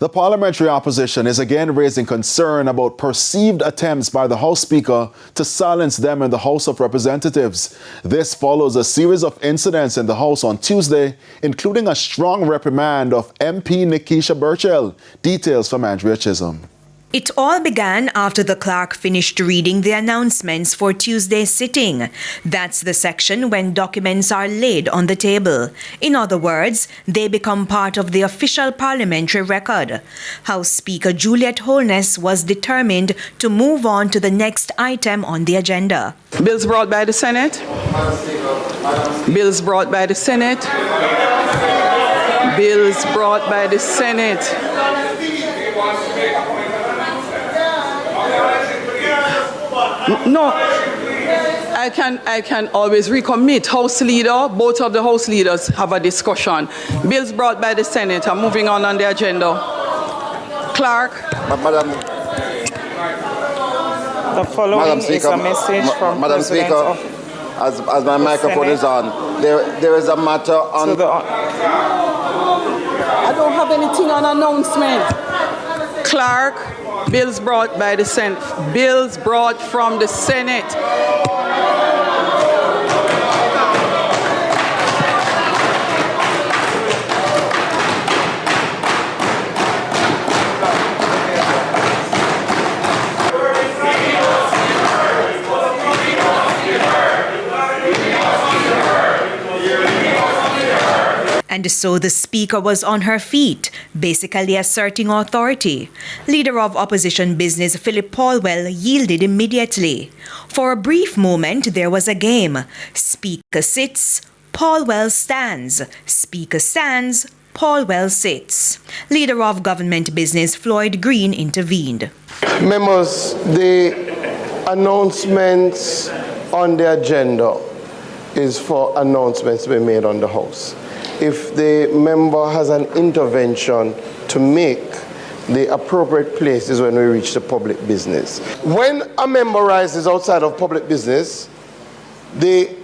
The Parliamentary Opposition is again raising concern about perceived attempts by the House Speaker to silence them in the House of Representatives. This follows a series of incidents in the House on Tuesday, including a strong reprimand of MP Nikisha Burchell. Details from Andrea Chisholm. It all began after the clerk finished reading the announcements for Tuesday's sitting. That's the section when documents are laid on the table. In other words, they become part of the official parliamentary record. House Speaker Juliet Holness was determined to move on to the next item on the agenda. Bills brought by the Senate. Bills brought by the Senate. Bills brought by the Senate. No, I can always recommit House Leader. Both of the House Leaders have a discussion. Bills brought by the Senate are moving on the agenda. Clerk. Madam. The following is a message from Madam Speaker, as my microphone is on, there is a matter on... I don't have anything on announcement. Clerk. Bills brought by the Senate. Bills brought from the Senate. And so the Speaker was on her feet, basically asserting authority. Leader of Opposition Business Philip Paulwell yielded immediately. For a brief moment, there was a game. Speaker sits, Paulwell stands. Speaker stands, Paulwell sits. Leader of Government Business Floyd Green intervened. Members, the announcements on the agenda is for announcements to be made on the House. If the member has an intervention to make, the appropriate place is when we reach the public business. When a member rises outside of public business, the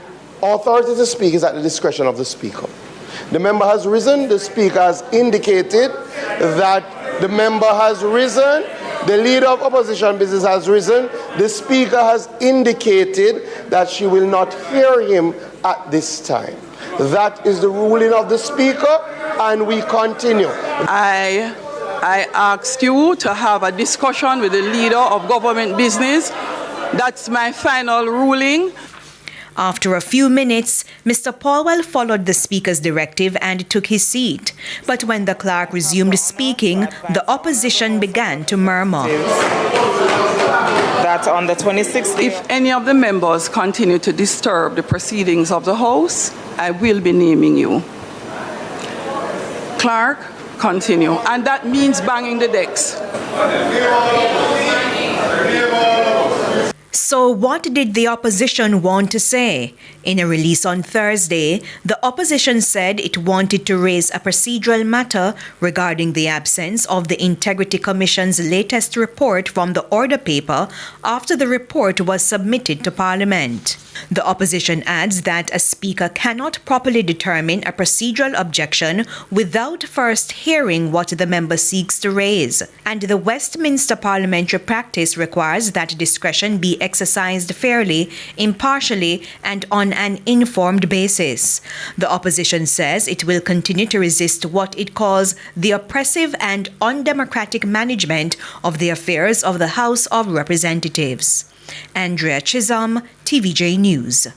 authority to speak is at the discretion of the Speaker. The member has risen, the Speaker has indicated that the member has risen, the Leader of Opposition Business has risen, the Speaker has indicated that she will not hear him at this time. That is the ruling of the Speaker, and we continue. I asked you to have a discussion with the Leader of Government Business. That's my final ruling. After a few minutes, Mr. Paulwell followed the Speaker's directive and took his seat. But when the clerk resumed speaking, the opposition began to murmur. That on the 26th... If any of the members continue to disturb the proceedings of the House, I will be naming you. Clerk, continue. And that means banging the decks. So what did the opposition want to say? In a release on Thursday, the opposition said it wanted to raise a procedural matter regarding the absence of the Integrity Commission's latest report from the order paper after the report was submitted to Parliament. The opposition adds that a Speaker cannot properly determine a procedural objection without first hearing what the member seeks to raise. And the Westminster parliamentary practice requires that discretion be exercised fairly, impartially, and on an informed basis. The opposition says it will continue to resist what it calls the oppressive and undemocratic management of the affairs of the House of Representatives. Andrea Chisholm, TVJ News.